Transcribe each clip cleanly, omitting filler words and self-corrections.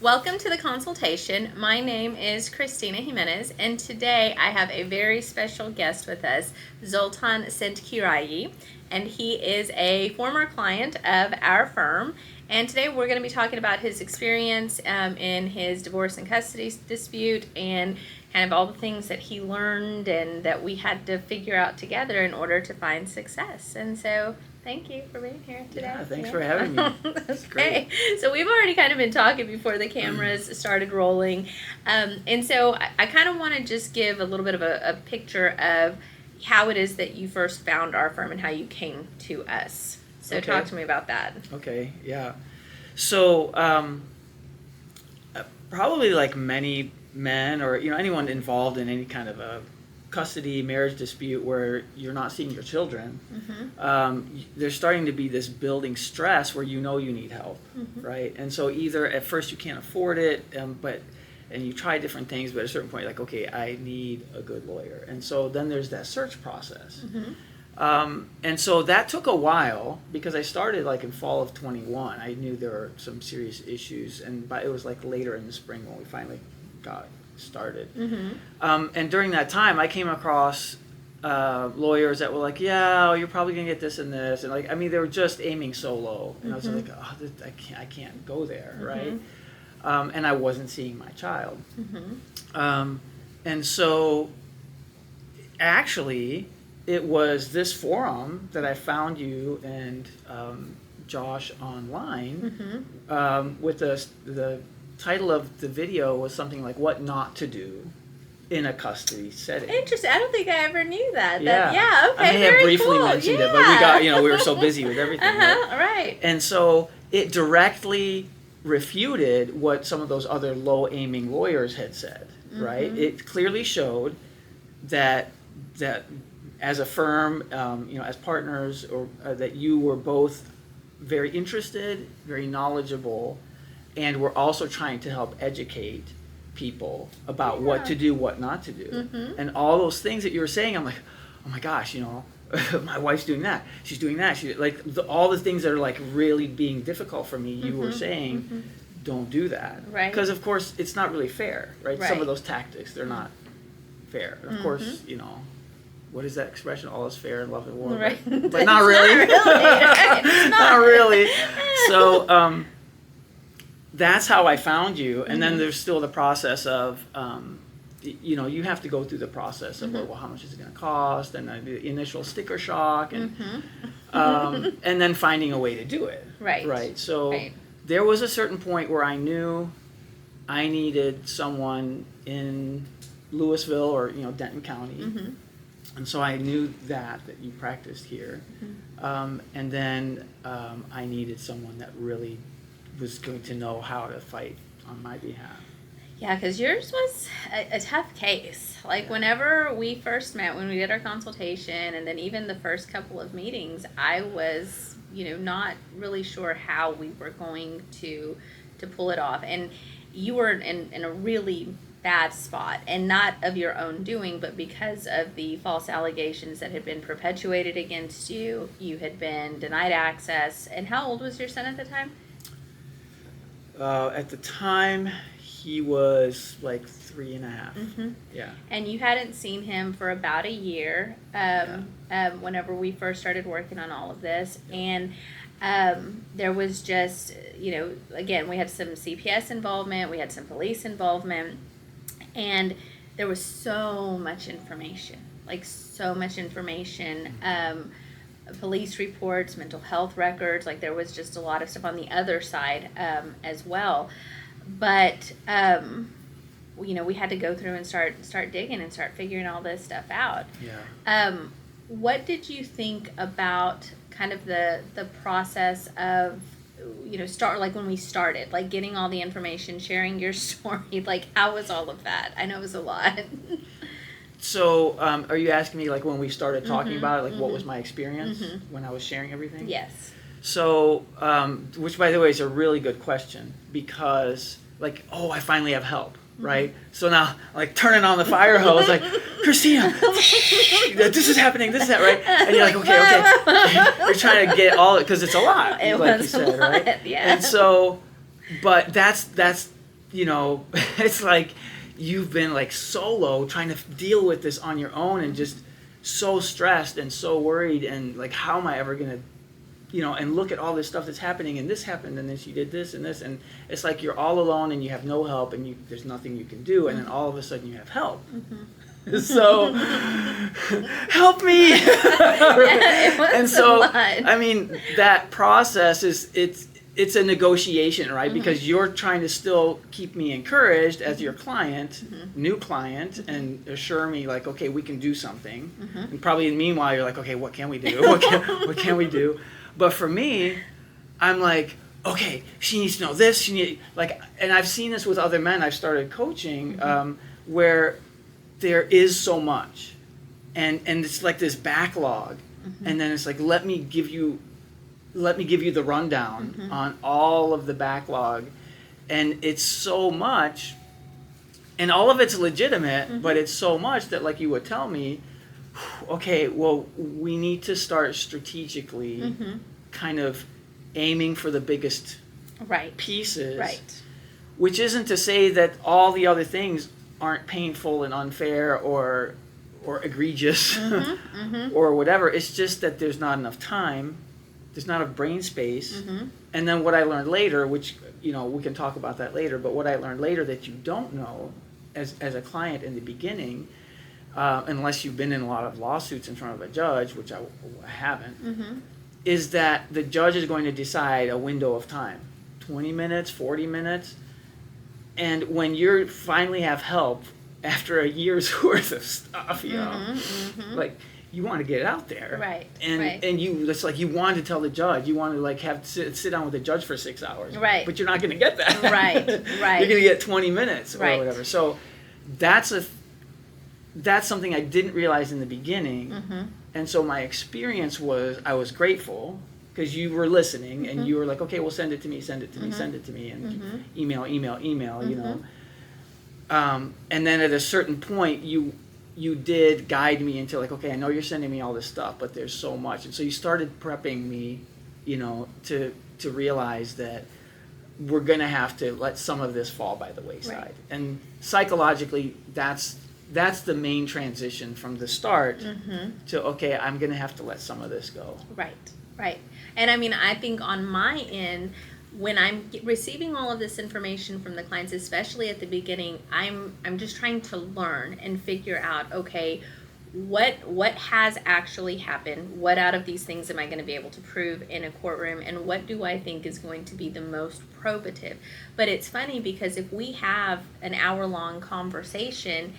Welcome to the consultation. My name is Christina Jimenez, and today I have a very special guest with us, Zoltan Szentkirályi, and he is a former client of our firm. And today we're going to be talking about his experience in his divorce and custody dispute and kind of all the things that he learned and that we had to figure out together in order to find success. And so thank you for being here today. Yeah, thanks for having me. That's great. So we've already kind of been talking before the cameras started rolling. And so I kind of want to just give a little bit of a picture of how it is that you first found our firm and how you came to us. So talk to me about that. Okay, yeah. So probably like many men or anyone involved in any kind of a custody marriage dispute where you're not seeing your children, there's starting to be this building stress where you need help, right? And so either at first you can't afford it, and you try different things, but at a certain point, like, okay, I need a good lawyer. And so then there's that search process. And so that took a while because I started like in fall of 21. I knew there were some serious issues, but it was like later in the spring when we finally got started. And during that time, I came across lawyers that were like, yeah, you're probably gonna get this and this, and they were just aiming so low, and I was like, oh, I can't go there, right? And I wasn't seeing my child. And so actually it was this forum that I found you and Josh online, with the title of the video was something like "What Not to Do in a Custody Setting." Interesting. I don't think I ever knew that. Yeah. Okay. I may have briefly mentioned it, but we were so busy with everything. Right. And so it directly refuted what some of those other low-aiming lawyers had said. Right. It clearly showed that as a firm, as partners, or that you were both very interested, very knowledgeable, and we're also trying to help educate people about what to do, what not to do. And all those things that you were saying, I'm like, oh my gosh, my wife's doing that. She's doing that. All the things that are like really being difficult for me, you were saying, don't do that. Right. Because of course, it's not really fair, right? Some of those tactics, they're not fair. Of course, what is that expression? All is fair in love and war. Right. But not really. Not really. So, that's how I found you, and then there's still the process of, you have to go through the process of, well, how much is it going to cost, and the initial sticker shock, and and then finding a way to do it. Right. So there was a certain point where I knew I needed someone in Louisville or Denton County, and so I knew that you practiced here, and then I needed someone that really was going to know how to fight on my behalf. Yeah, because yours was a tough case. Whenever we first met, when we did our consultation, and then even the first couple of meetings, I was, not really sure how we were going to pull it off. And you were in a really bad spot, and not of your own doing, but because of the false allegations that had been perpetuated against you. You had been denied access. And how old was your son at the time? At the time, he was like 3.5. Yeah. And you hadn't seen him for about a year whenever we first started working on all of this. And there was just, again, we had some CPS involvement, we had some police involvement, and there was so much information, police reports, mental health records, there was just a lot of stuff on the other side as well. But, we had to go through and start digging and start figuring all this stuff out. Yeah. What did you think about kind of the process of, when we started, getting all the information, sharing your story, how was all of that? I know it was a lot. So, are you asking me when we started talking about it, what was my experience when I was sharing everything? Yes. So, which by the way is a really good question, because I finally have help, right? So now, turning on the fire hose, Christina, this is happening, this is that, right? And you're okay. You're trying to get all it, because it's a lot, It like was you said, a lot, right? yeah. And so, but that's you know, it's like you've been like solo trying to deal with this on your own and just so stressed and so worried and like, how am I ever going to, you know, and look at all this stuff that's happening and this happened and then she did this and this, and it's like you're all alone and you have no help and there's nothing you can do, and then all of a sudden you have help. So help me. And so I mean, that process is it's a negotiation, right? Because you're trying to still keep me encouraged as your client, new client, and assure me like, okay, we can do something. And probably meanwhile you're like, okay, what can we do? What can we do? But for me, I'm like, okay, she needs to know this. She need like, and I've seen this with other men I've started coaching, where there is so much, and it's like this backlog, and then it's like, let me give you the rundown on all of the backlog, and it's so much, and all of it's legitimate, but it's so much that, like you would tell me, okay, well, we need to start strategically kind of aiming for the biggest pieces, which isn't to say that all the other things aren't painful and unfair or egregious or whatever. It's just that there's not enough time, there's not enough brain space. And then what I learned later, which, you know, we can talk about that later, but what I learned later that you don't know as a client in the beginning, unless you've been in a lot of lawsuits in front of a judge, which I haven't, is that the judge is going to decide a window of time, 20 minutes, 40 minutes. And when you finally have help after a year's worth of stuff, you know, like, you want to get it out there, and you, it's like you want to tell the judge, you want to like sit down with the judge for 6 hours, but you're not going to get that, You're going to get 20 minutes or whatever. So that's something I didn't realize in the beginning, and so my experience was, I was grateful because you were listening and you were like, okay, well, send it to me, send it to me, and email, you know, and then at a certain point you did guide me into like, okay, I know you're sending me all this stuff, but there's so much. And so you started prepping me, you know, to realize that we're going to have to let some of this fall by the wayside. And psychologically, that's the main transition from the start to, okay, I'm going to have to let some of this go. Right. And I mean, I think on my end, when I'm receiving all of this information from the clients, especially at the beginning, I'm just trying to learn and figure out, okay, what has actually happened? What out of these things am I going to be able to prove in a courtroom? And what do I think is going to be the most probative? But it's funny because if we have an hour-long conversation,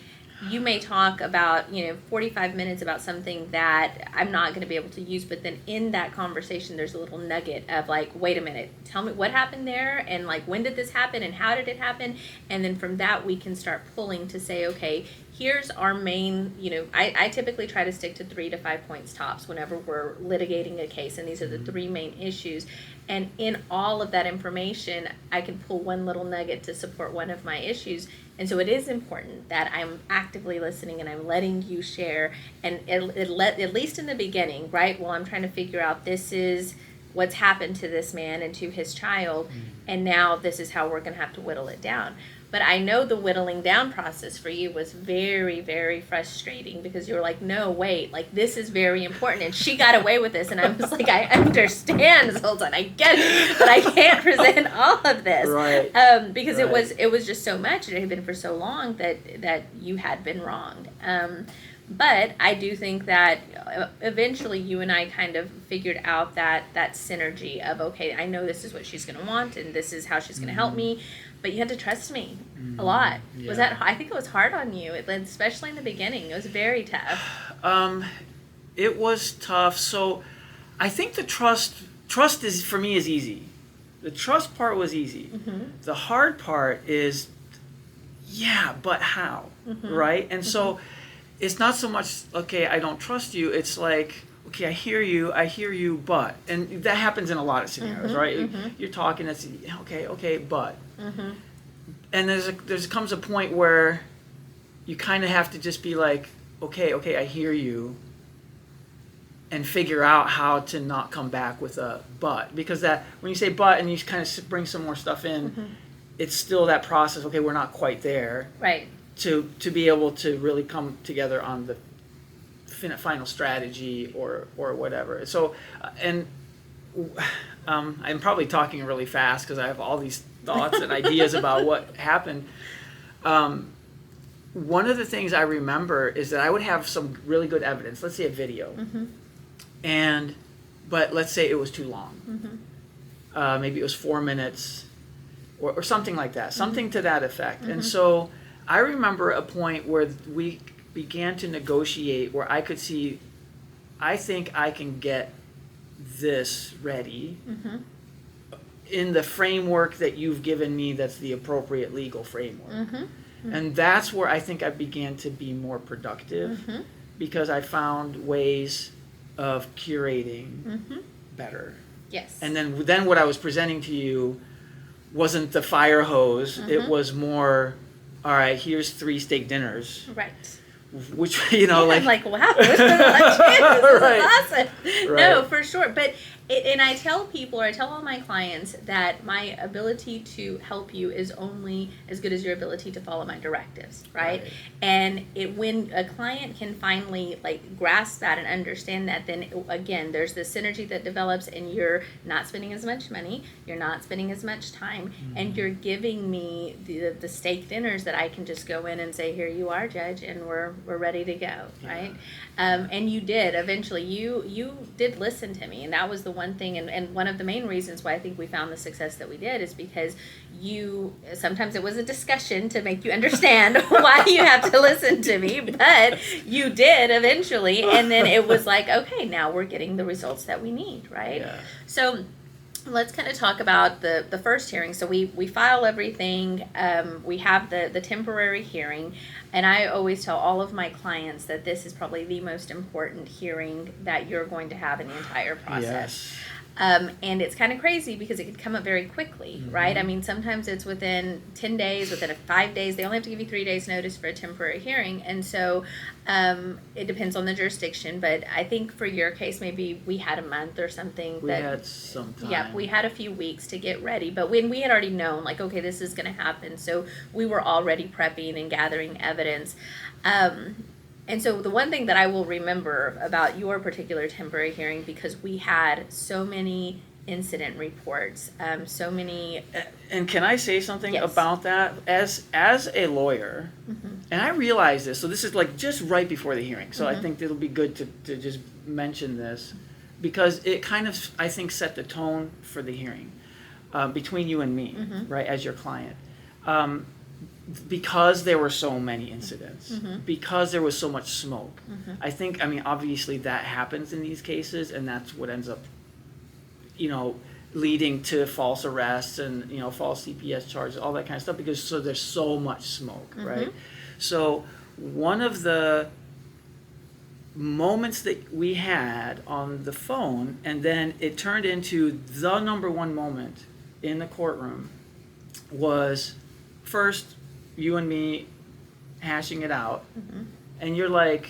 you may talk about, 45 minutes about something that I'm not going to be able to use, but then in that conversation, there's a little nugget of like, wait a minute, tell me what happened there, and like, when did this happen, and how did it happen? And then from that, we can start pulling to say, okay, here's our main, I typically try to stick to 3 to 5 points tops whenever we're litigating a case, and these are the 3 main issues. And in all of that information, I can pull one little nugget to support one of my issues. And so it is important that I'm actively listening and I'm letting you share, and at least in the beginning, right? Well, I'm trying to figure out, this is what's happened to this man and to his child, and now this is how we're going to have to whittle it down. But I know the whittling down process for you was very, very frustrating, because you were like, no, wait, like, this is very important, and she got away with this. And I was like, I understand, Zoltan, I get it, but I can't present all of this. Because it was just so much, and it had been for so long that you had been wronged. But I do think that eventually you and I kind of figured out that synergy of, okay, I know this is what she's going to want, and this is how she's going to help me. But you had to trust me a lot. Yeah. Was that? I think it was hard on you, especially in the beginning. It was very tough. It was tough. So I think the trust is, for me, is easy. The trust part was easy. The hard part is, but how, right? And so it's not so much, okay, I don't trust you. It's like, okay, I hear you, but. And that happens in a lot of scenarios, right? You're talking, it's, okay, but. And there comes a point where you kind of have to just be like, okay, I hear you, and figure out how to not come back with a but. Because that, when you say but and you kind of bring some more stuff in, it's still that process. Okay, we're not quite there. Right. To be able to really come together on the final strategy or whatever. So, I'm probably talking really fast because I have all these thoughts and ideas about what happened. One of the things I remember is that I would have some really good evidence, let's say a video, but let's say it was too long. Maybe it was 4 minutes or something like that, something to that effect. And so I remember a point where we began to negotiate where I could see, I think I can get this ready in the framework that you've given me that's the appropriate legal framework. And that's where I think I began to be more productive because I found ways of curating better. Yes. And then what I was presenting to you wasn't the fire hose. It was more, all right, here's 3 steak dinners. Right. Which, like... I'm like, wow, this is awesome. Right. No, for sure. But, and I tell people, or I tell all my clients that my ability to help you is only as good as your ability to follow my directives, right? And when a client can finally grasp that and understand that, then again, there's this synergy that develops and you're not spending as much money, you're not spending as much time, and you're giving me the steak dinners that I can just go in and say, here you are, Judge, and we're ready to go, right? And you did eventually. You did listen to me, and that was the one thing. And one of the main reasons why I think we found the success that we did is because sometimes it was a discussion to make you understand why you have to listen to me, but you did eventually, and then it was like, okay, now we're getting the results that we need, right? Yeah. So let's kind of talk about the first hearing. So we file everything. We have the temporary hearing. And I always tell all of my clients that this is probably the most important hearing that you're going to have in the entire process. And it's kind of crazy because it could come up very quickly, right? I mean, sometimes it's within 10 days, within 5 days. They only have to give you 3 days notice for a temporary hearing. And so it depends on the jurisdiction. But I think for your case, maybe we had a month or something. We had some time. Yeah, we had a few weeks to get ready. But when we had already known, okay, this is going to happen. So we were already prepping and gathering evidence. And so the one thing that I will remember about your particular temporary hearing, because we had so many incident reports, so many... And can I say something Yes. about that? As a lawyer, and I realize this, so this is just right before the hearing, so I think it'll be good to just mention this, because it kind of, I think, set the tone for the hearing between you and me, right, as your client. Because there were so many incidents, because there was so much smoke. I think, obviously that happens in these cases, and that's what ends up, leading to false arrests and, false CPS charges, all that kind of stuff, because there's so much smoke, right? So one of the moments that we had on the phone, and then it turned into the number one moment in the courtroom, was first you and me hashing it out, and you're like,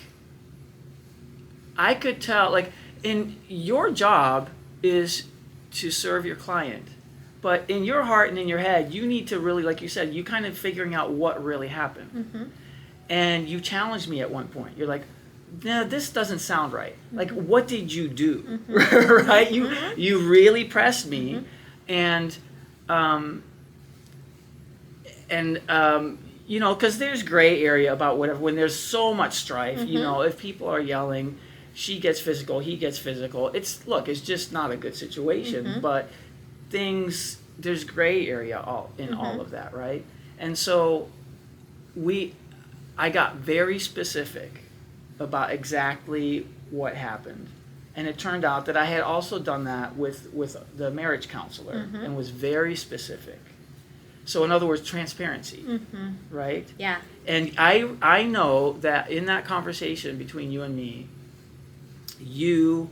I could tell, in your job is to serve your client, but in your heart and in your head, you need to really, like you said, you kind of figuring out what really happened. And you challenged me at one point. You're like, no, this doesn't sound right. What did you do? Right? You really pressed me, and because there's gray area about whatever, when there's so much strife, if people are yelling, she gets physical, he gets physical, it's just not a good situation, but there's gray area all of that, right? And so I got very specific about exactly what happened. And it turned out that I had also done that with the marriage counselor, and was very specific. So in other words, transparency, right? Yeah. And I know that in that conversation between you and me, you,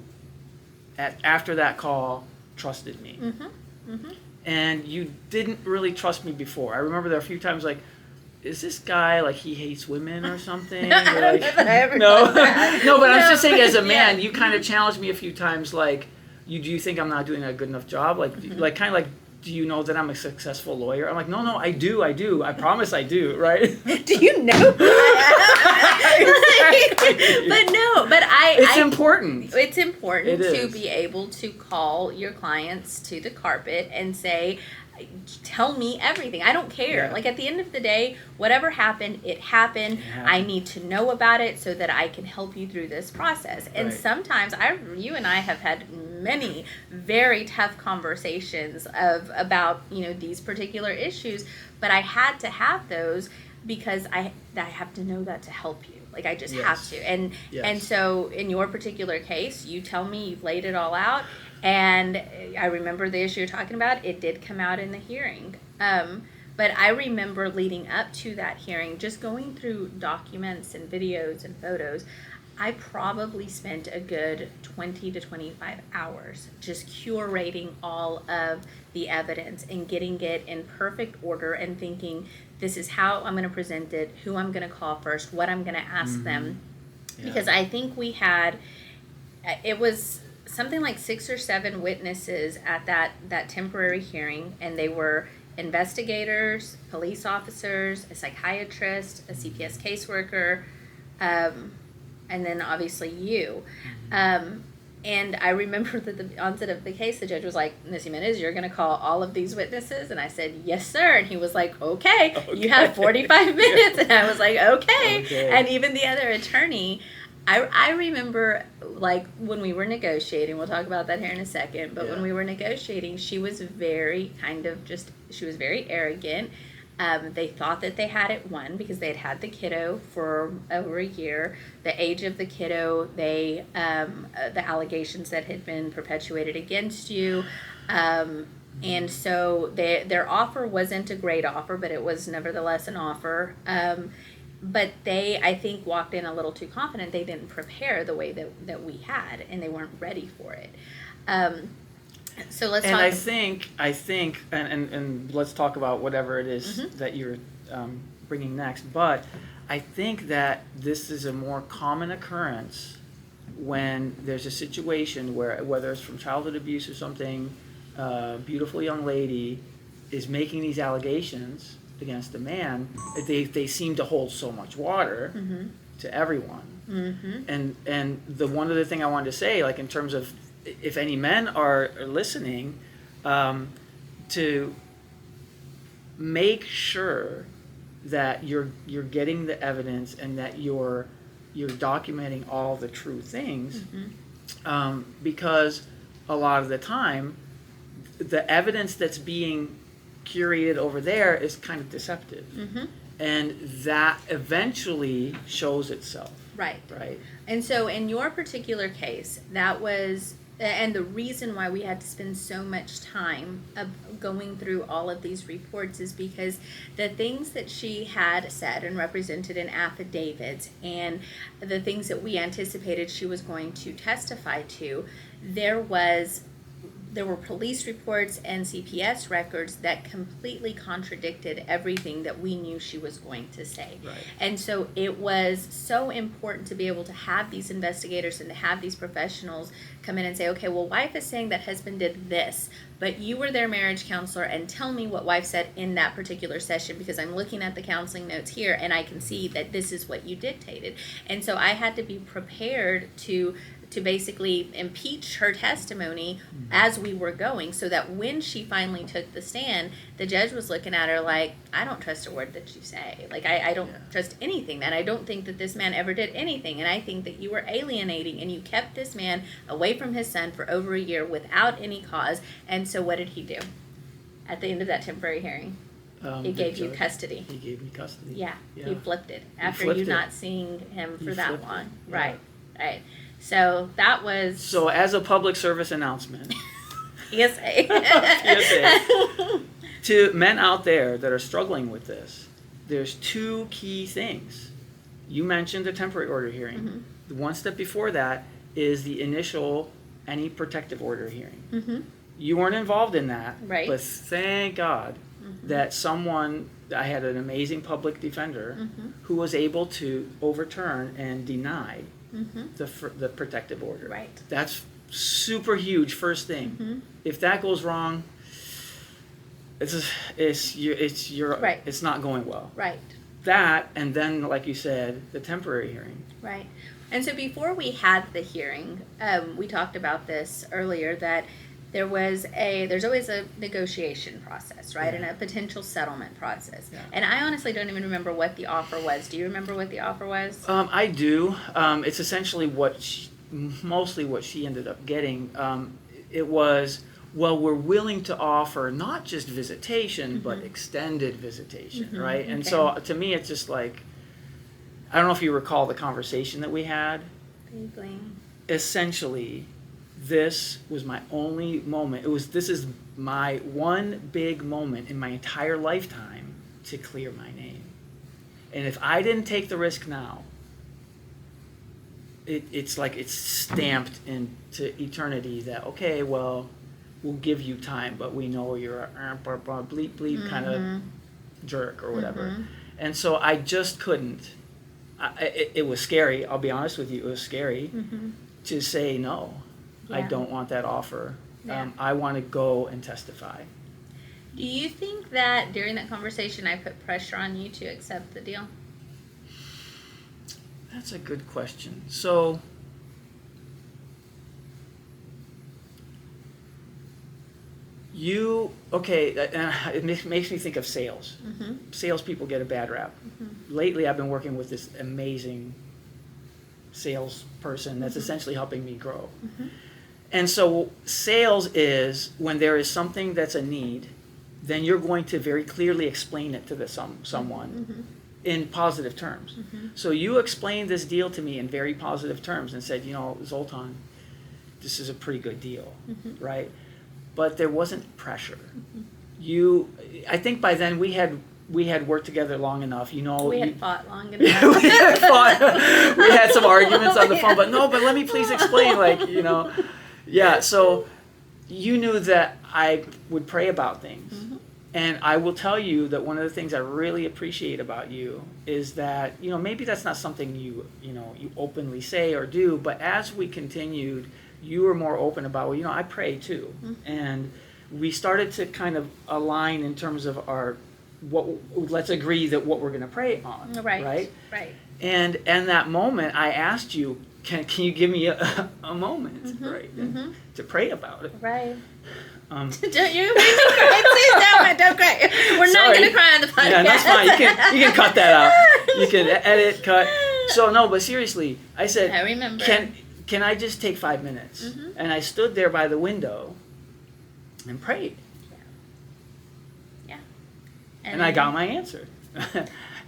after that call, trusted me. And you didn't really trust me before. I remember there were a few times is this guy he hates women or something? I don't know that I ever No, thought that. no, but I'm just saying, as a man, Yeah. you kind of challenged me a few times, do you think I'm not doing a good enough job? do you know that I'm a successful lawyer? I'm like, no, I do. I promise I do, right? Do you know? Exactly. But It's important. It's important It to is. be able to call your clients to the carpet and say, tell me everything. I don't care. Yeah. Like, at the end of the day, whatever happened, it happened. It happened. I need to know about it so that I can help you through this process. And Right. sometimes you and I have had many very tough conversations about these particular issues, but I had to have those because I have to know that to help you. Like, I just have to. And so in your particular case, you tell me, you've laid it all out. And I remember the issue you're talking about. It did come out in the hearing. But I remember leading up to that hearing, just going through documents and videos and photos, I probably spent a good 20 to 25 hours just curating all of the evidence and getting it in perfect order and thinking, this is how I'm going to present it, who I'm going to call first, what I'm going to ask them. Yeah. Because I think it was something like 6 or 7 witnesses at that temporary hearing, and they were investigators, police officers, a psychiatrist, a CPS caseworker, and then obviously you. And I remember that the onset of the case, the judge was like, Ms. Jimenez, you're going to call all of these witnesses? And I said, yes, sir. And he was like, okay. You have 45 minutes. And I was like, okay. And even the other attorney, I remember, like, when we were negotiating, we'll talk about that here in a second, but when we were negotiating, she was very she was very arrogant. They thought that they had it won because they had the kiddo for over a year. The age of the kiddo, the allegations that had been perpetuated against you. And so their offer wasn't a great offer, but it was nevertheless an offer. But they, I think, walked in a little too confident. They didn't prepare the way that we had, and they weren't ready for it. So let's talk. And I think, and let's talk about whatever it is that you're bringing next. But I think that this is a more common occurrence when there's a situation where, whether it's from childhood abuse or something, a beautiful young lady is making these allegations against a man. They seem to hold so much water to everyone. And the one other thing I wanted to say, like, in terms of, if any men are listening, to make sure that you're getting the evidence and that you're documenting all the true things, because a lot of the time the evidence that's being curated over there is kind of deceptive, and that eventually shows itself. Right. And so in your particular case, that was, and the reason why we had to spend so much time going through all of these reports is because the things that she had said and represented in affidavits and the things that we anticipated she was going to testify to, there were police reports and CPS records that completely contradicted everything that we knew she was going to say. Right. And so it was so important to be able to have these investigators and to have these professionals come in and say, okay, well, wife is saying that husband did this, but you were their marriage counselor, and tell me what wife said in that particular session, because I'm looking at the counseling notes here and I can see that this is what you dictated. And so I had to be prepared to basically impeach her testimony as we were going, so that when she finally took the stand, the judge was looking at her like, I don't trust a word that you say. Like, I don't trust anything, and I don't think that this man ever did anything, and I think that you were alienating, and you kept this man away from his son for over a year without any cause. And so what did he do at the end of that temporary hearing? He gave you custody. He gave me custody. Yeah. He flipped it after you not seeing him for that long. Right. So that was... So as a public service announcement, PSA. to men out there that are struggling with this, there's 2 key things. You mentioned the temporary order hearing. The one step before that is the initial any protective order hearing. You weren't involved in that, right? But thank God that I had an amazing public defender who was able to overturn and deny the protective order. Right. That's super huge, first thing. If that goes wrong, Right. It's not going well. Right. That, and then, like you said, the temporary hearing. Right. And so before we had the hearing, we talked about this earlier, that there's always a negotiation process, right? Yeah. And a potential settlement process. Yeah. And I honestly don't even remember what the offer was. Do you remember what the offer was? I do. It's essentially mostly what she ended up getting. It was, well, we're willing to offer not just visitation, but extended visitation, right? And so to me, it's just like, I don't know if you recall the conversation that we had. Vaguely. Essentially, this was my only moment. This is my one big moment in my entire lifetime to clear my name. And if I didn't take the risk now, it's like it's stamped into eternity that, okay, well, we'll give you time, but we know you're a bleep bleep kind of jerk or whatever. And so I just couldn't. It was scary. I'll be honest with you. It was scary to say no. Yeah. I don't want that offer. Yeah. I want to go and testify. Do you think that during that conversation I put pressure on you to accept the deal? That's a good question. So, it makes me think of sales. Salespeople get a bad rap. Lately, I've been working with this amazing salesperson that's essentially helping me grow. And so sales is when there is something that's a need, then you're going to very clearly explain it to someone in positive terms. So you explained this deal to me in very positive terms and said, Zoltan, this is a pretty good deal, right? But there wasn't pressure. I think by then we had worked together long enough, We had fought long enough. we had some arguments on the phone, but let me please explain, Yeah, so you knew that I would pray about things. And I will tell you that one of the things I really appreciate about you is that, maybe that's not something you openly say or do, but as we continued, you were more open about, I pray too. And we started to kind of align in terms of let's agree that what we're going to pray on. Right. And that moment, I asked you, can you give me a moment, right, to pray about it? Right. Don't you make me cry? Please don't cry. We're not going to cry on the podcast. Yeah, that's fine. You can cut that out. You can edit, cut. So no, but seriously, I said, I remember. Can I just take 5 minutes? And I stood there by the window and prayed. Yeah. And I got my answer.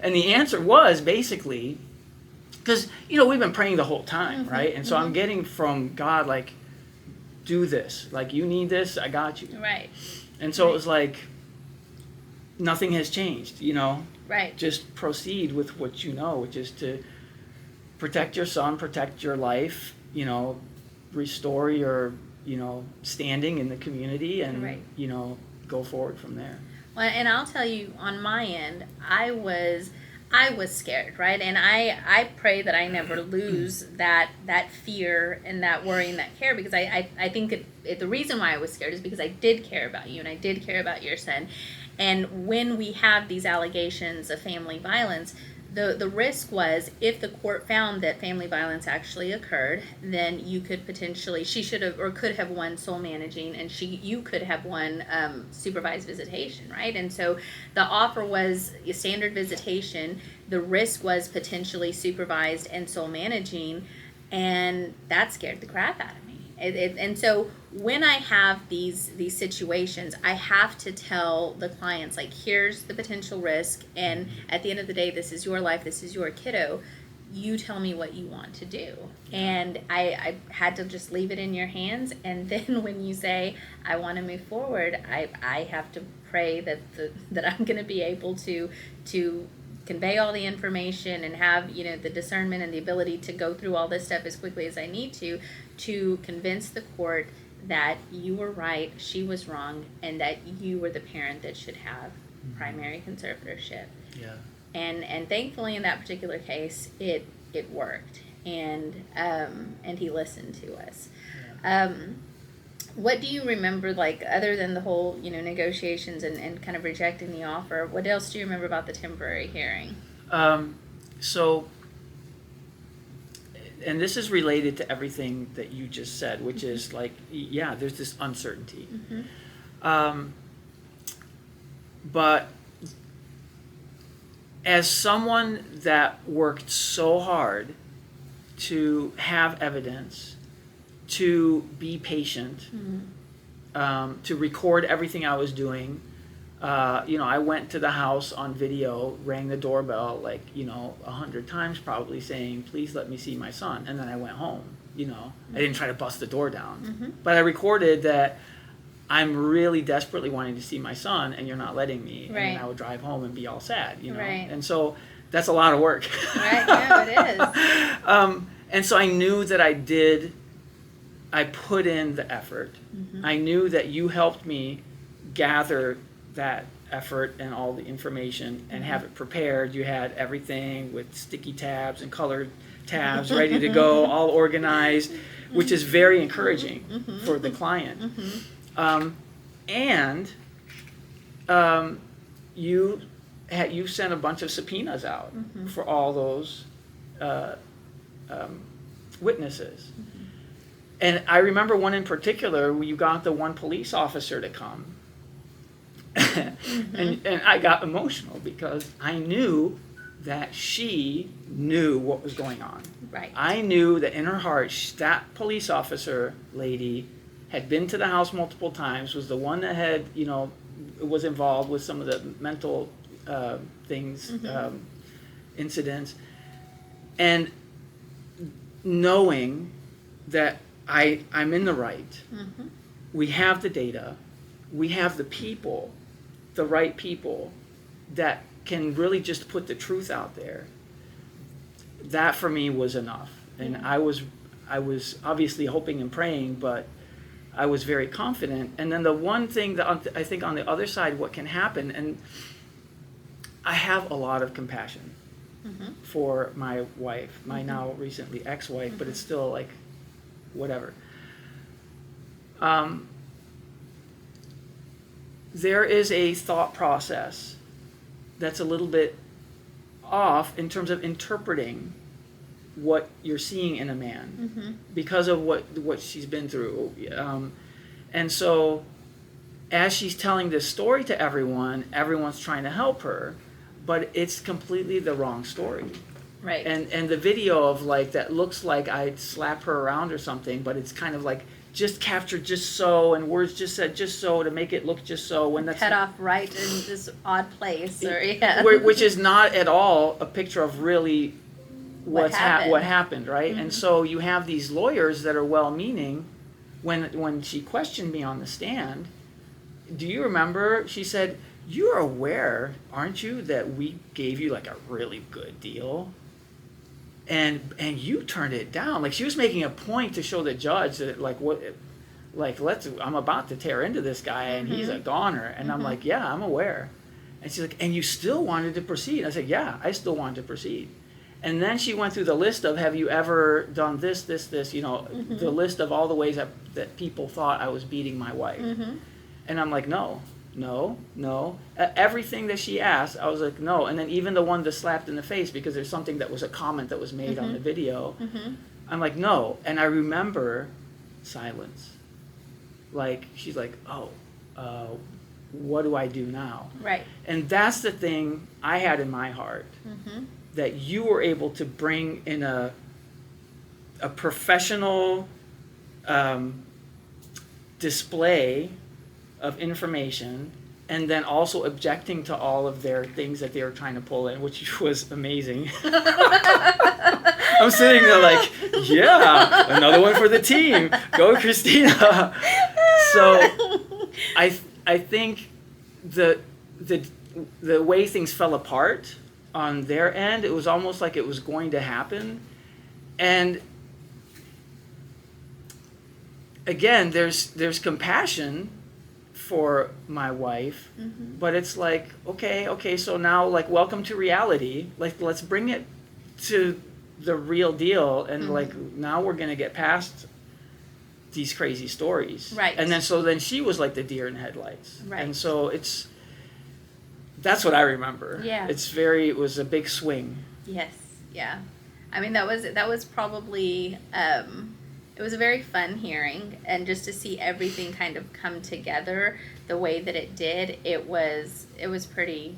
And the answer was basically, because, we've been praying the whole time, right? And so I'm getting from God, like, do this. Like, you need this, I got you. Right. And so it was like, nothing has changed, Right. Just proceed with what you know, which is to protect your son, protect your life, restore your, standing in the community and, go forward from there. Well, and I'll tell you, on my end, I was scared, right? And I pray that I never lose that fear and that worry and that care, because I think the reason why I was scared is because I did care about you and I did care about your son. And when we have these allegations of family violence, the risk was, if the court found that family violence actually occurred, then you could potentially, she should have or could have won sole managing, and you could have won supervised visitation, right? And so the offer was a standard visitation. The risk was potentially supervised and sole managing, and that scared the crap out of me. And so when I have these situations, I have to tell the clients, like, here's the potential risk, and at the end of the day, this is your life, this is your kiddo. You tell me what you want to do. And I had to just leave it in your hands. And then when you say, I want to move forward, I have to pray that I'm going to be able to convey all the information and have, the discernment and the ability to go through all this stuff as quickly as I need to convince the court that you were right, she was wrong, and that you were the parent that should have primary conservatorship. Yeah. And thankfully in that particular case, it worked, and he listened to us. Yeah. What do you remember, like, other than the whole, negotiations and kind of rejecting the offer, what else do you remember about the temporary hearing? So, and this is related to everything that you just said, which is like, yeah, there's this uncertainty. But as someone that worked so hard to have evidence, to be patient, to record everything I was doing, I went to the house on video, rang the doorbell 100 times probably, saying, please let me see my son. And then I went home. I didn't try to bust the door down. But I recorded that I'm really desperately wanting to see my son and you're not letting me. And then I would drive home and be all sad, Right. And so that's a lot of work. Right, yeah, it is. And so I knew that I put in the effort. I knew that you helped me gather that effort and all the information and have it prepared. You had everything with sticky tabs and colored tabs ready to go, all organized, which is very encouraging for the client. You sent a bunch of subpoenas out for all those witnesses. And I remember one in particular where you got the one police officer to come. and I got emotional because I knew that she knew what was going on. Right. I knew that in her heart, that police officer lady had been to the house multiple times, was the one that had, was involved with some of the mental things, incidents, and knowing that I'm in the right. We have the data, we have the people, the right people that can really just put the truth out there. That for me was enough. And I was obviously hoping and praying, but I was very confident. And then the one thing that I think on the other side, what can happen, and I have a lot of compassion for my wife, my now recently ex-wife, but it's still like, whatever. There is a thought process that's a little bit off in terms of interpreting what you're seeing in a man because of what she's been through. And so as she's telling this story to everyone, everyone's trying to help her, but it's completely the wrong story. Right. And the video of that looks like I slap her around or something, but it's kind of like just captured just so, and words just said just so to make it look just so, when that's cut off right in this odd place, or which is not at all a picture of really what happened, right? And so you have these lawyers that are well-meaning. When she questioned me on the stand, do you remember? She said, "You're aware, aren't you, that we gave you a really good deal?" And you turned it down. She was making a point to show the judge that I'm about to tear into this guy and he's a goner. And I'm like, yeah, I'm aware. And she's like, and you still wanted to proceed? I said, yeah, I still wanted to proceed. And then she went through the list of, have you ever done this, the list of all the ways that people thought I was beating my wife. And I'm like, no. Everything that she asked, I was like, no. And then even the one that slapped in the face, because there's something that was a comment that was made on the video, I'm like, no. And I remember silence. She's like, what do I do now? Right. And that's the thing I had in my heart, that you were able to bring in a professional display of information, and then also objecting to all of their things that they were trying to pull in, which was amazing. I'm sitting there yeah, another one for the team. Go, Christina. So I think the way things fell apart on their end, it was almost like it was going to happen. And again, there's compassion for my wife, but it's okay, so now welcome to reality. Let's bring it to the real deal, and now we're gonna get past these crazy stories. Right. And then she was like the deer in headlights. Right. And so that's what I remember. Yeah. It was a big swing. Yes. Yeah. I mean, that was probably, it was a very fun hearing, and just to see everything kind of come together the way that it did, it was pretty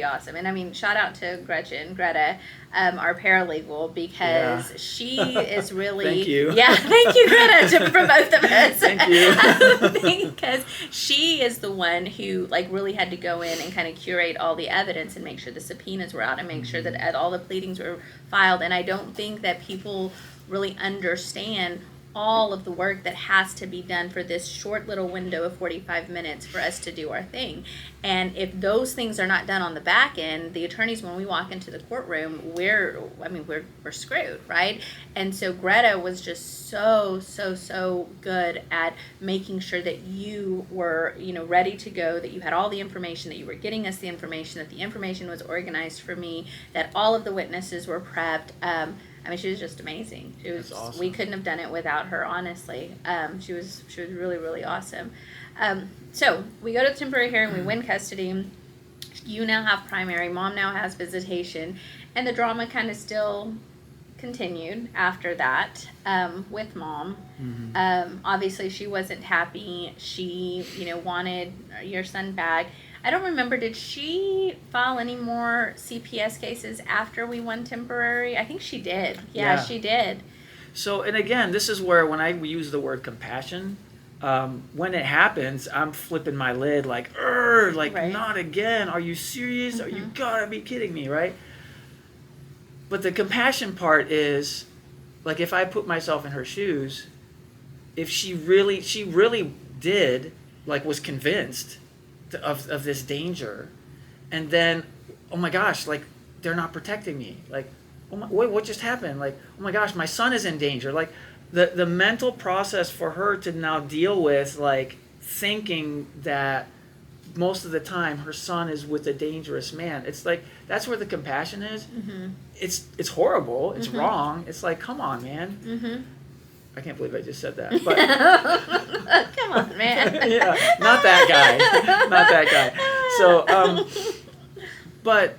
awesome. And I mean, shout out to Greta, our paralegal, because she is really... Thank you. Yeah, thank you, Greta, for both of us. Thank you. Because she is the one who like really had to go in and kind of curate all the evidence and make sure the subpoenas were out and make sure that all the pleadings were filed. And I don't think that people really understand all of the work that has to be done for this short little window of 45 minutes for us to do our thing. And if those things are not done on the back end, the attorneys, when we walk into the courtroom, we're screwed, right? And so Greta was just so good at making sure that you were, ready to go, that you had all the information, that you were getting us the information, that the information was organized for me, that all of the witnesses were prepped. I mean, she was just amazing. She was awesome. We couldn't have done it without her, honestly. She was really, really awesome. So we go to the temporary hearing, we win custody. You now have primary, mom now has visitation, and the drama kind of still continued after that with mom. Mm-hmm. Obviously, she wasn't happy. She, wanted your son back. I don't remember, did she file any more CPS cases after we won temporary? I think she did. Yeah, she did. So, and again, this is where when I use the word compassion, when it happens, I'm flipping my lid like, right. Not again. Are you serious? Mm-hmm. Are you gotta be kidding me, right? But the compassion part is, like, if I put myself in her shoes, if she really did, like, was convinced of this danger, and then, oh my gosh, like, they're not protecting me, like, wait, what just happened, like, oh my gosh, my son is in danger, like, the mental process for her to now deal with, like, thinking that most of the time her son is with a dangerous man, it's like, that's where the compassion is. Mm-hmm. It's horrible, it's mm-hmm. wrong, it's like, come on, man. Mm-hmm. I can't believe I just said that. But come on, man. Yeah, not that guy. So, but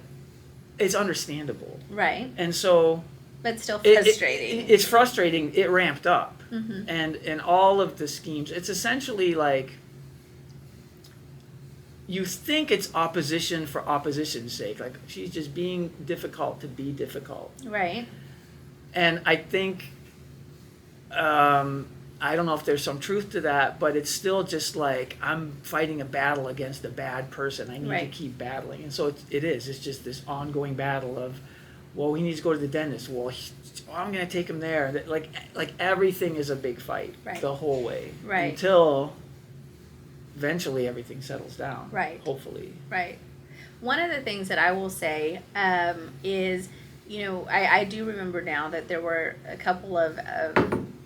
it's understandable, right? And so, but still frustrating. It's frustrating. It ramped up, mm-hmm. and all of the schemes. It's essentially like you think it's opposition for opposition's sake. Like, she's just being difficult to be difficult, right? And I think. I don't know if there's some truth to that, but it's still just like, I'm fighting a battle against a bad person. I need to keep battling. And so it's just this ongoing battle of, well, he needs to go to the dentist. Well, I'm going to take him there. Like everything is a big fight the whole way. Right. Until eventually everything settles down. Right. Hopefully. Right. One of the things that I will say is, I do remember now that there were a couple of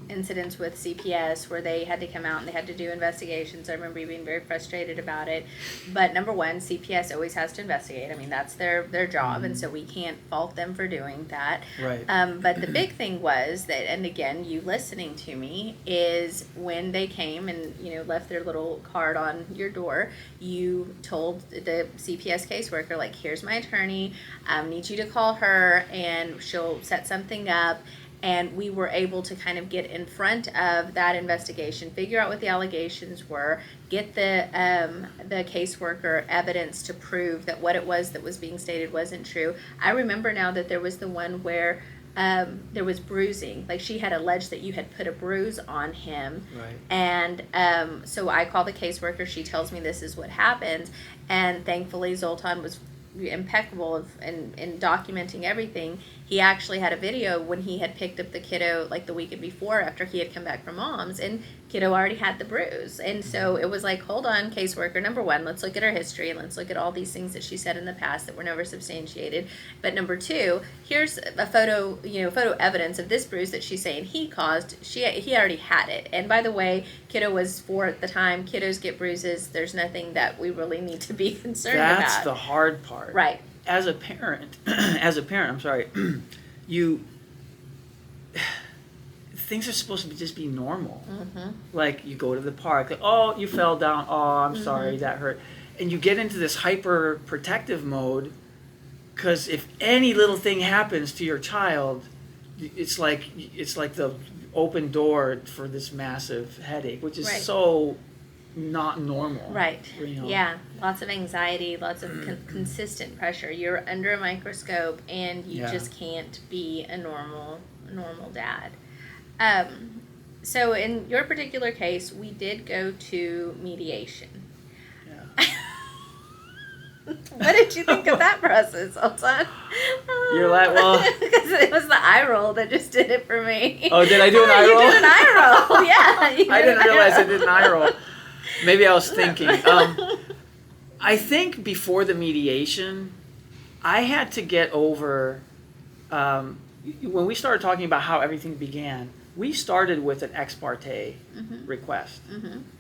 incidents with CPS where they had to come out and they had to do investigations. I remember you being very frustrated about it. But number one, CPS always has to investigate. I mean, that's their job, and so we can't fault them for doing that. Right. But the big thing was that, and again, you listening to me, is when they came and, left their little card on your door, you told the CPS caseworker, like, here's my attorney, I need you to call her and she'll set something up. And we were able to kind of get in front of that investigation, figure out what the allegations were, get the caseworker evidence to prove that what it was that was being stated wasn't true. I remember now that there was the one where there was bruising. Like, she had alleged that you had put a bruise on him. Right. And so I call the caseworker. She tells me this is what happened. And thankfully, Zoltan was impeccable in documenting everything. He actually had a video when he had picked up the kiddo like the weekend before after he had come back from mom's, and kiddo already had the bruise. And so it was like, hold on, caseworker, number one, let's look at her history and let's look at all these things that she said in the past that were never substantiated. But number two, here's a photo evidence of this bruise that she's saying he caused. He already had it. And by the way, kiddo was 4 at the time. Kiddos get bruises. There's nothing that we really need to be concerned about. That's the hard part. Right. As a parent, I'm sorry, things are supposed to just be normal. Mm-hmm. Like you go to the park, like, oh, you fell down. Oh, I'm sorry, that hurt. And you get into this hyper protective mode because if any little thing happens to your child, it's like the open door for this massive headache, which is so not normal. Right. You know? Yeah. Lots of anxiety, lots of consistent pressure. You're under a microscope and you just can't be a normal dad. So in your particular case, we did go to mediation. Yeah. What did you think of that process, Zoltan? You're like, well... Because it was the eye roll that just did it for me. Oh, did I do an eye roll? You did an eye roll, yeah. I didn't realize I did an eye roll. Maybe I was thinking. I think before the mediation, I had to get over... when we started talking about how everything began, we started with an ex parte request,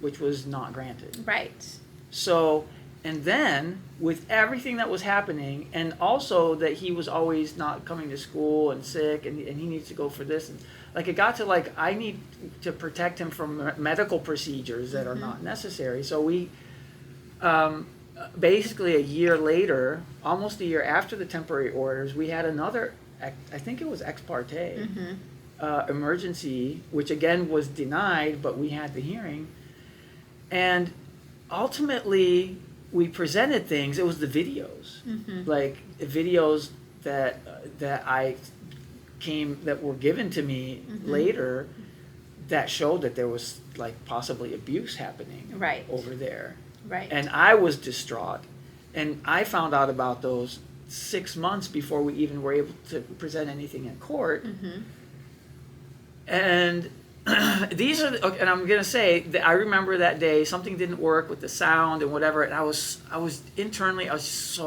which was not granted. Right. So... And then, with everything that was happening, and also that he was always not coming to school and sick, and he needs to go for this, and like it got to like I need to protect him from medical procedures that are not necessary. So we, basically a year later, almost a year after the temporary orders, we had another, I think it was ex parte, emergency, which again was denied, but we had the hearing, and ultimately. We presented things. It was the videos, like videos that that were given to me later, that showed that there was like possibly abuse happening over there. Right. And I was distraught, and I found out about those 6 months before we even were able to present anything in court. And. These are, and I'm gonna say that I remember that day something didn't work with the sound and whatever, and I was internally I was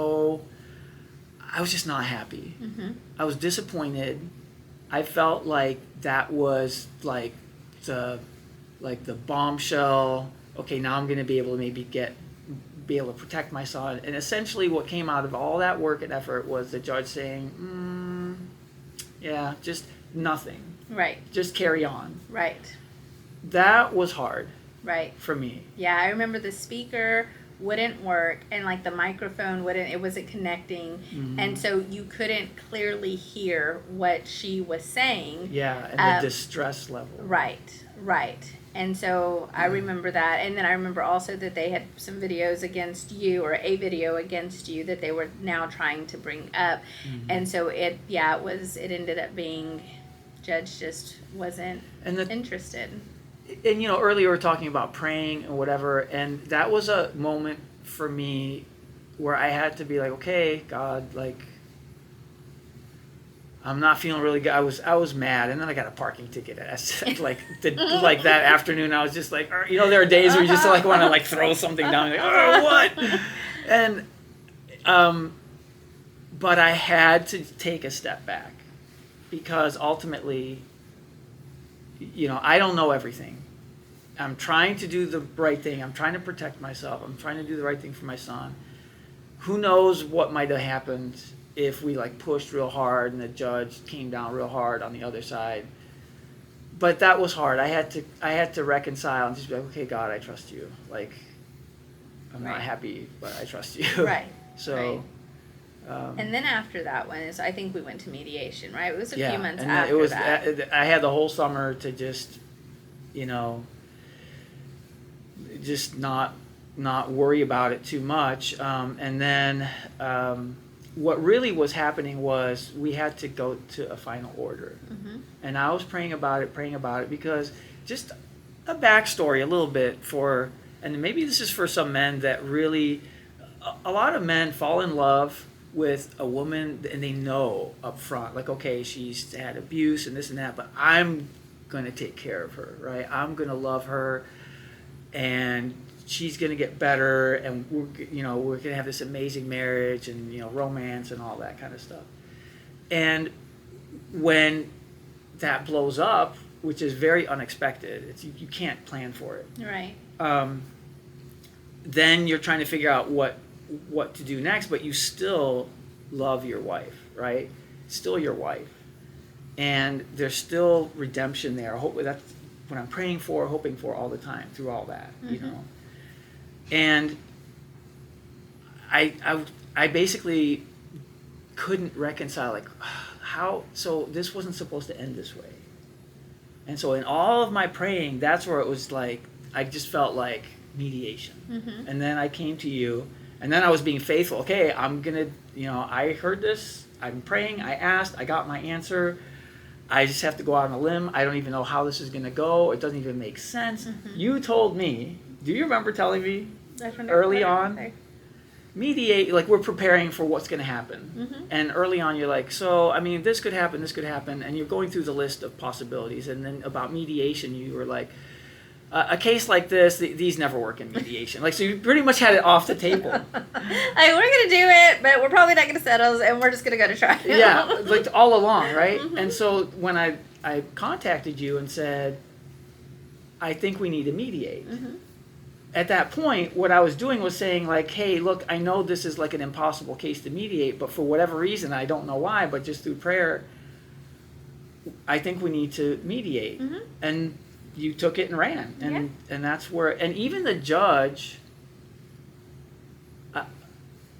just not happy. I was disappointed. I felt like that was like the bombshell. Okay, now I'm gonna be able to maybe be able to protect my son. And essentially, what came out of all that work and effort was the judge saying, "Yeah, just nothing." Right. Just carry on. Right. That was hard. Right. For me. Yeah, I remember the speaker wouldn't work and like the microphone it wasn't connecting, and so you couldn't clearly hear what she was saying. Yeah, and the distress level. Right. And so I remember that, and then I remember also that they had some videos against you, or a video against you that they were now trying to bring up, and so it ended up being. Judge just wasn't interested. And earlier we were talking about praying and whatever, and that was a moment for me where I had to be like, okay, God, like I'm not feeling really good. I was mad, and then I got a parking ticket. Like that afternoon, I was just like, there are days where you just like want to like throw something down, like, oh, what? And but I had to take a step back. Because ultimately, I don't know everything. I'm trying to do the right thing. I'm trying to protect myself. I'm trying to do the right thing for my son. Who knows what might have happened if we like pushed real hard and the judge came down real hard on the other side. But that was hard. I had to reconcile and just be like, okay, God, I trust you. Like, I'm not happy, but I trust you. Right. So. Right. And then after that one I think we went to mediation, right? It was a few months and after that. I had the whole summer to just, just not worry about it too much. And then what really was happening was we had to go to a final order. And I was praying about it because just a backstory a little bit and maybe this is for some men that really, a lot of men fall in love with a woman and they know up front, like, okay, she's had abuse and this and that, but I'm going to take care of her, right? I'm going to love her and she's going to get better and we're going to have this amazing marriage and, romance and all that kind of stuff. And when that blows up, which is very unexpected, you can't plan for it. Right. Then you're trying to figure out what to do next, but you still love your wife, right? Still your wife. and there's still redemption there. That's what I'm praying for, hoping for all the time through all that, you know. And I basically couldn't reconcile, like, how, so this wasn't supposed to end this way. And so in all of my praying, that's where it was like, I just felt like mediation. And then I came to you, and then I was being faithful. Okay, I'm gonna, I heard this, I'm praying, I asked, I got my answer. I just have to go out on a limb. I don't even know how this is gonna go. It doesn't even make sense. You told me, do you remember telling me early on? Mediate, like, we're preparing for what's going to happen. And early on, you're like, so, I mean, this could happen, and you're going through the list of possibilities. And then about mediation, you were like, a case like this, these never work in mediation. Like, so you pretty much had it off the table. Like, we're going to do it, but we're probably not going to settle, and we're just going to go to trial. Yeah, like, all along, right? And so when I contacted you and said, I think we need to mediate. At that point, what I was doing was saying, like, hey, look, I know this is like an impossible case to mediate, but for whatever reason, I don't know why, but just through prayer, I think we need to mediate. And you took it and ran. And that's where, and even the judge,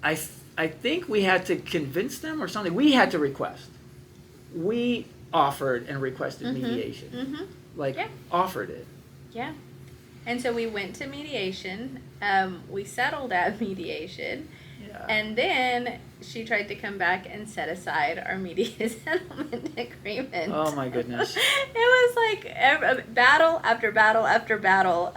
I think we had to convince them or something. We had to request. We offered and requested mediation. Offered it. Yeah. And so we went to mediation. We settled at mediation. And then she tried to come back and set aside our media settlement agreement. Oh, my goodness. It was like battle after battle after battle.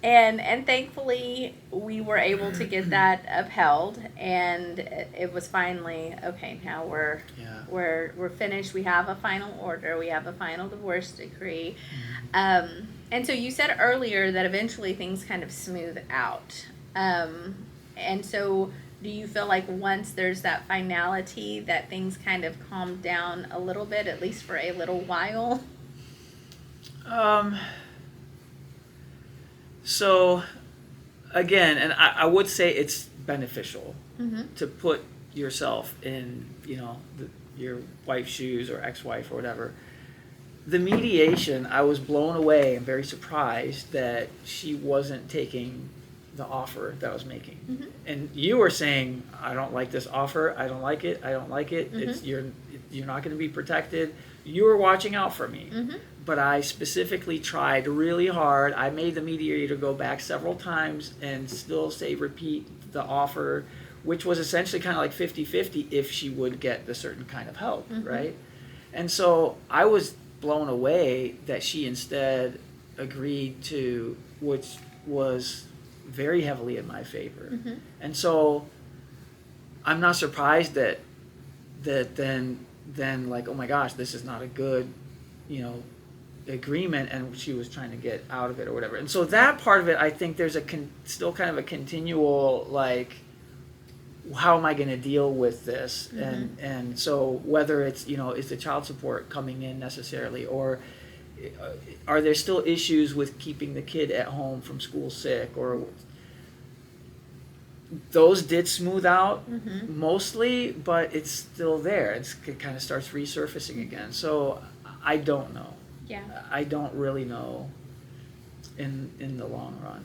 And thankfully, we were able to get that upheld. And it was finally, okay, now we're finished. We have a final order. We have a final divorce decree. And so you said earlier that eventually things kind of smooth out. And so do you feel like once there's that finality that things kind of calm down a little bit, at least for a little while? So, again, and I would say it's beneficial to put yourself in, your wife's shoes or ex-wife or whatever. The mediation, I was blown away and very surprised that she wasn't taking the offer that I was making. And you were saying, I don't like this offer, I don't like it, I don't like it, it's, you're not going to be protected. You were watching out for me. But I specifically tried really hard. I made the mediator go back several times and still say repeat the offer, which was essentially kind of like 50-50 if she would get the certain kind of help, right? And so I was blown away that she instead agreed to, which was very heavily in my favor. And so I'm not surprised that then like, oh my gosh, this is not a good, agreement, and she was trying to get out of it or whatever. And so that part of it, I think there's still kind of a continual, like, how am I going to deal with this? And so whether it's, is the child support coming in necessarily, or are there still issues with keeping the kid at home from school sick, or those did smooth out mostly, but it's still there. It kind of starts resurfacing again. So I don't know. Yeah. I don't really know in the long run.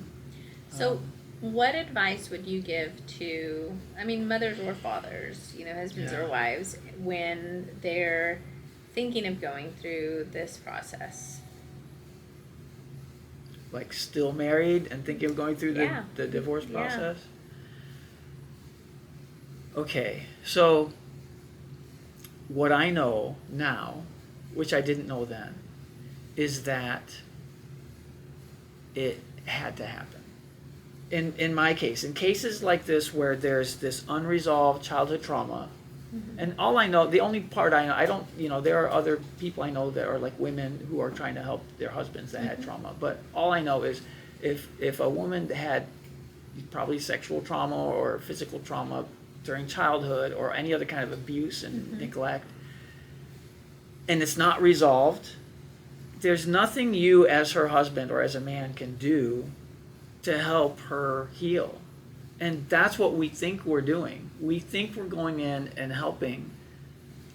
So what advice would you give to, mothers or fathers, husbands or wives, when they're thinking of going through this process? Like, still married and thinking of going through the divorce process? Okay, so what I know now, which I didn't know then, is that it had to happen. In my case, in cases like this where there's this unresolved childhood trauma, and all I know, the only part I know, there are other people I know that are like women who are trying to help their husbands that had trauma, but all I know is if a woman had probably sexual trauma or physical trauma during childhood or any other kind of abuse and neglect, and it's not resolved, there's nothing you as her husband or as a man can do to help her heal. And that's what we think we're doing. We think we're going in and helping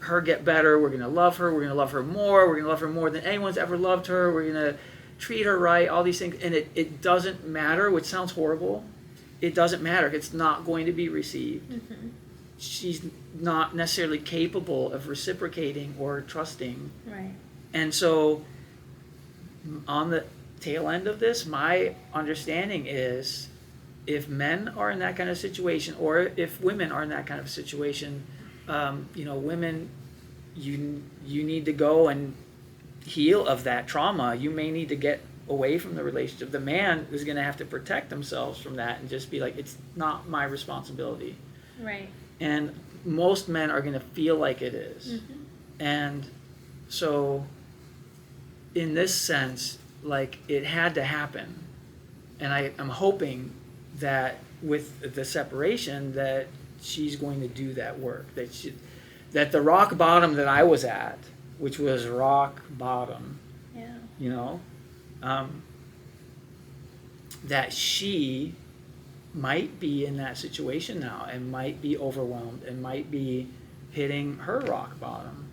her get better. We're going to love her. We're going to love her more. We're going to love her more than anyone's ever loved her. We're going to treat her right, all these things. And it doesn't matter, which sounds horrible. It doesn't matter. It's not going to be received. Mm-hmm. She's not necessarily capable of reciprocating or trusting. Right. And so on the tail end of this, my understanding is if men are in that kind of situation, or if women are in that kind of situation, women, you need to go and heal of that trauma. You may need to get away from the relationship. The man is going to have to protect themselves from that and just be like, it's not my responsibility. Right. And most men are going to feel like it is. Mm-hmm. And so in this sense, like, it had to happen. And I'm hoping that with the separation that she's going to do that work, that the rock bottom that I was at, which was rock bottom, that she might be in that situation now and might be overwhelmed and might be hitting her rock bottom.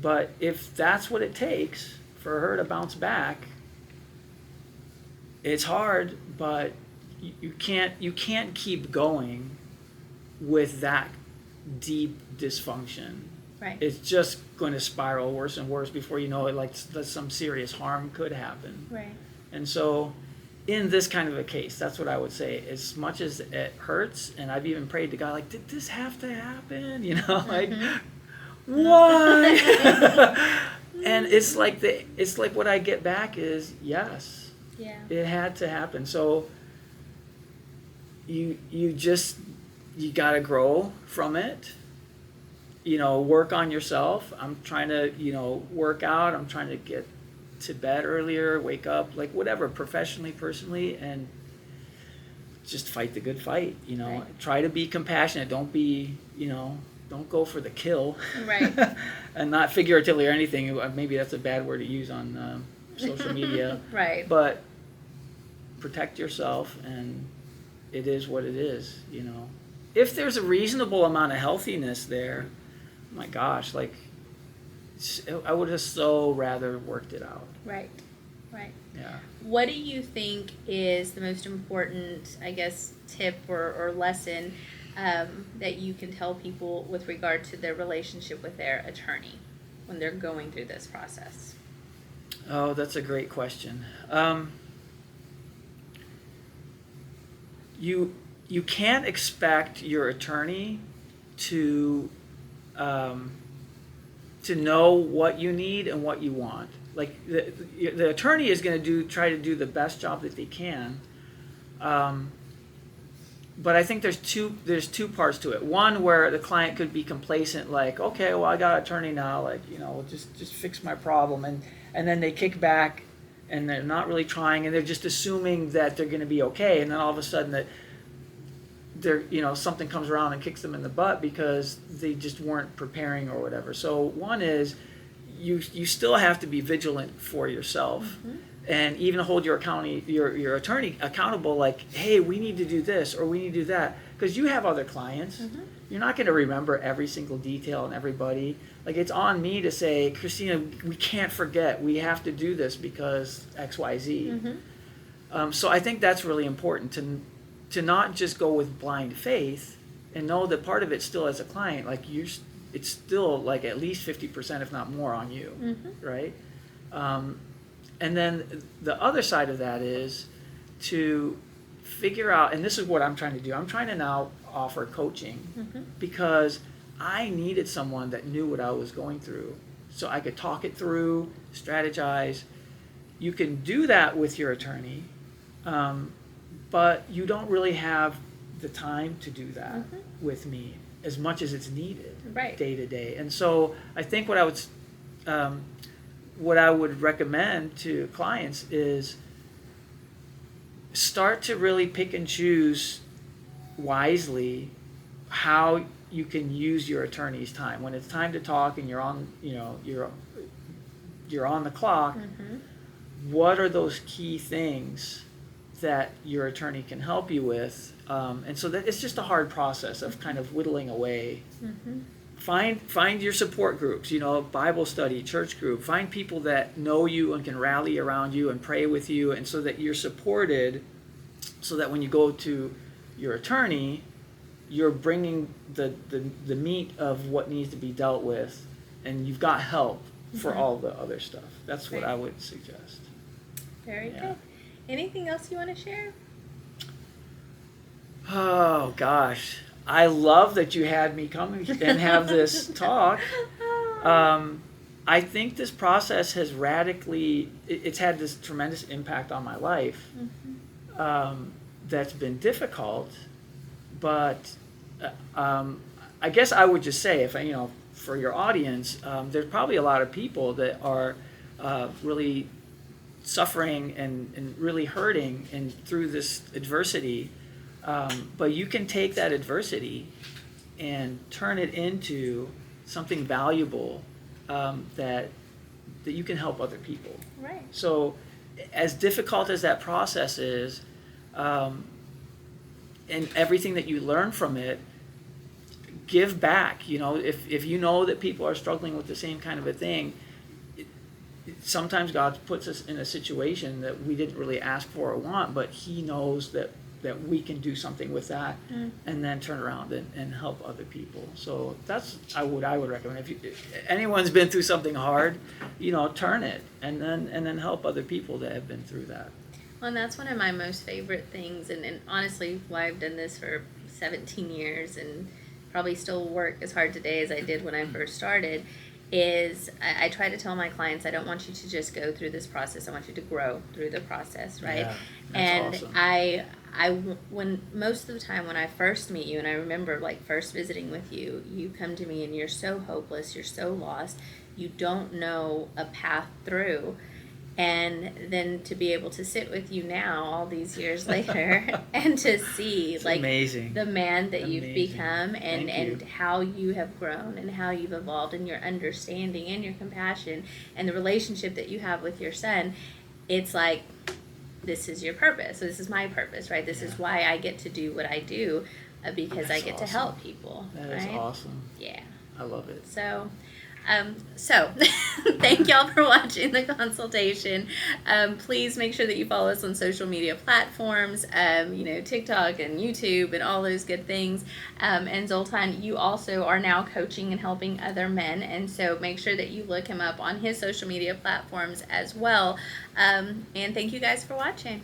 But if that's what it takes for her to bounce back, it's hard, but you can't keep going with that deep dysfunction. Right. It's just going to spiral worse and worse before you know it, like some serious harm could happen. Right. And so in this kind of a case, that's what I would say. As much as it hurts, and I've even prayed to God, like, did this have to happen? Like, why? And it's like what I get back is yes. Yeah. It had to happen. So you gotta grow from it. Work on yourself. I'm trying to, work out. I'm trying to get to bed earlier, wake up, like whatever, professionally, personally, and just fight the good fight. Right. Try to be compassionate. Don't be, don't go for the kill. Right. And not figuratively or anything. Maybe that's a bad word to use on social media. Right. But protect yourself, and it is what it is. If there's a reasonable amount of healthiness there, oh my gosh, like, I would have so rather worked it out. Right. Yeah. What do you think is the most important, I guess, tip or lesson that you can tell people with regard to their relationship with their attorney when they're going through this process? Oh, that's a great question. You can't expect your attorney to know what you need and what you want. Like the attorney is going to try to do the best job that they can. But I think there's two parts to it. One where the client could be complacent, like, okay, well, I got an attorney now, like, just fix my problem, and then they kick back and they're not really trying, and they're just assuming that they're going to be okay, and then all of a sudden that they're, something comes around and kicks them in the butt because they just weren't preparing or whatever. So one is you still have to be vigilant for yourself. Mm-hmm. And even hold your attorney accountable, like, hey, we need to do this or we need to do that, because you have other clients. Mm-hmm. You're not going to remember every single detail and everybody. Like, it's on me to say, Christina, we can't forget. We have to do this because X, Y, Z. Mm-hmm. So I think that's really important to not just go with blind faith and know that part of it still as a client, like it's still like at least 50%, if not more, on you, mm-hmm. right? And then the other side of that is to figure out, and this is what I'm trying to do. I'm trying to now offer coaching, mm-hmm. because I needed someone that knew what I was going through so I could talk it through, strategize. You can do that with your attorney, but you don't really have the time to do that, mm-hmm. with me as much as it's needed, right. day to day. And so I think what I would recommend to clients is start to really pick and choose wisely how you can use your attorney's time. When it's time to talk and you're on the clock, mm-hmm. what are those key things that your attorney can help you with? And so that it's just a hard process of kind of whittling away, mm-hmm. find your support groups, Bible study, church group. Find people that know you and can rally around you and pray with you, and so that you're supported, so that when you go to your attorney, you're bringing the meat of what needs to be dealt with, and you've got help for all the other stuff. That's what I would suggest. Very good. Anything else you want to share? Oh, gosh. I love that you had me come and have this talk. I think this process has it's had this tremendous impact on my life. That's been difficult, but I guess I would just say, for your audience, there's probably a lot of people that are really suffering and really hurting and through this adversity. But you can take that adversity and turn it into something valuable that you can help other people. Right. So, as difficult as that process is, and everything that you learn from it, give back. If you know that people are struggling with the same kind of a thing, sometimes God puts us in a situation that we didn't really ask for or want, but He knows that we can do something with that, and then turn around and help other people. So that's what I would recommend. If anyone's been through something hard, turn it and then help other people that have been through that. Well, and that's one of my most favorite things, and honestly, why I've done this for 17 years and probably still work as hard today as I did when I first started, is I try to tell my clients, I don't want you to just go through this process. I want you to grow through the process, right? Yeah, that's and awesome. when most of the time when I first meet you, and I remember first visiting with you, you come to me and you're so hopeless, you're so lost, you don't know a path through. And then to be able to sit with you now, all these years later, and to see amazing. The man that you've Amazing. Become, and how you have grown, and how you've evolved, and your understanding, and your compassion, and the relationship that you have with your son, it's like, this is your purpose. So this is my purpose, right? This is why I get to do what I do, because I get to help people. That is awesome. Yeah. I love it. So thank y'all for watching the consultation. Please make sure that you follow us on social media platforms, TikTok and YouTube and all those good things. And Zoltan, you also are now coaching and helping other men, and so make sure that you look him up on his social media platforms as well. And thank you guys for watching.